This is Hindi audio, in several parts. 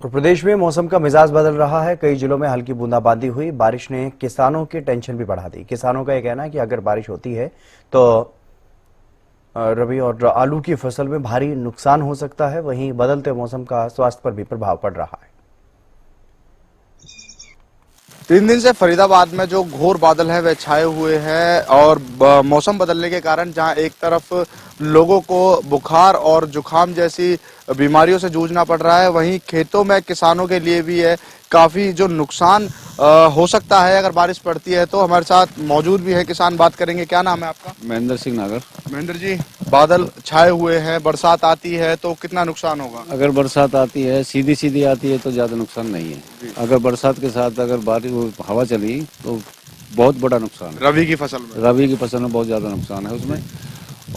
और प्रदेश में मौसम का मिजाज बदल रहा है। कई जिलों में हल्की बूंदाबांदी हुई। बारिश ने किसानों की टेंशन भी बढ़ा दी। किसानों का यह कहना है कि अगर बारिश होती है तो रबी और आलू की फसल में भारी नुकसान हो सकता है। वहीं बदलते मौसम का स्वास्थ्य पर भी प्रभाव पड़ रहा है। 3 दिन से फरीदाबाद में जो घोर बादल है वह छाए हुए हैं और मौसम बदलने के कारण जहां एक तरफ लोगों को बुखार और जुकाम जैसी बीमारियों से जूझना पड़ रहा है, वहीं खेतों में किसानों के लिए भी है काफी जो नुकसान हो सकता है अगर बारिश पड़ती है। तो हमारे साथ मौजूद भी है किसान, बात करेंगे। क्या नाम है आपका? महेंद्र सिंह नागर। महेंद्र जी, बादल छाए हुए हैं, बरसात आती है तो कितना नुकसान होगा? अगर बरसात आती है सीधी सीधी आती है तो ज्यादा नुकसान नहीं है। अगर बरसात के साथ अगर बारिश हवा चली तो बहुत बड़ा नुकसान है। रबी की फसल में रबी की फसल में बहुत ज्यादा नुकसान है उसमें।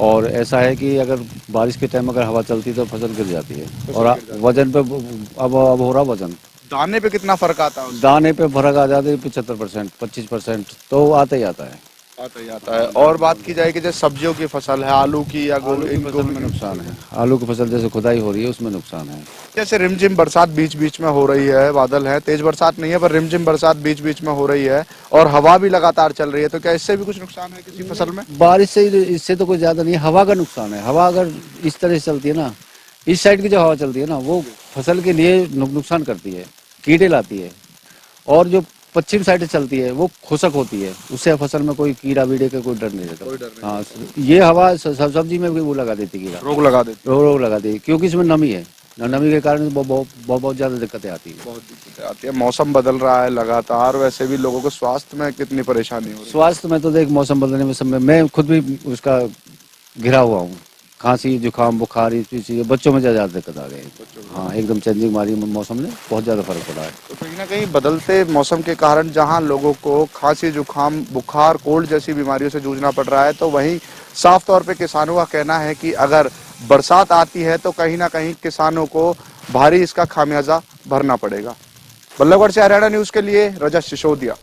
और ऐसा है कि अगर बारिश के टाइम अगर हवा चलती है तो फसल गिर जाती है। और वजन पे अब हो रहा वजन, दाने पे कितना फर्क आता है? दाने पे फर्क आ जाता है 75% 25% तो आता ही आता है। आता ही आता है। और बात की जाए कि जैसे सब्जियों की फसल है, आलू की या आलू की फसल में नुकसान है। आलू की फसल जैसे खुदाई हो रही है उसमें नुकसान है। जैसे रिमझिम बरसात बीच बीच में हो रही है, बादल है, तेज बरसात नहीं है पर रिमझिम बरसात बीच बीच में हो रही है और हवा भी लगातार चल रही है, तो क्या इससे भी कुछ नुकसान है किसी फसल में? बारिश से इससे तो कोई ज्यादा नहीं है, हवा का नुकसान है। हवा अगर इस तरह से चलती है ना, इस साइड की जो हवा चलती है ना वो फसल के लिए नुकसान करती है, कीड़े लाती है। और जो पश्चिम साइड से चलती है वो खुशक होती है, उससे फसल में कोई कीड़ा वीड़े का कोई डर नहीं रहता। हाँ, ये हवा सब्जी में भी वो लगा देती कीड़ा, रोग लगा देती रोग लगा देती, क्योंकि इसमें नमी है। नमी के कारण बहुत ज्यादा दिक्कतें आती है। बहुत दिक्कतें आती है। मौसम बदल रहा है लगातार, वैसे भी लोगों को स्वास्थ्य में कितनी परेशानी हो रही है? स्वास्थ्य में तो देख, मौसम बदलने में समय मैं खुद भी उसका घिरा हुआ हूँ। खांसी जुकाम बुखार ये चीजें बच्चों में ज्यादा दिक्कत आ गई। हाँ, एकदम चेंजिंग मारी मौसम ने, बहुत ज्यादा फर्क पड़ा है। तो कहीं ना कहीं बदलते मौसम के कारण जहां लोगों को खांसी जुकाम बुखार कोल्ड जैसी बीमारियों से जूझना पड़ रहा है, तो वहीं साफ तौर पे किसानों का कहना है कि अगर बरसात आती है तो कहीं ना कहीं किसानों को भारी इसका खामियाजा भरना पड़ेगा। बल्लभगढ़ से हरियाणा न्यूज के लिए रजत सिसोदिया।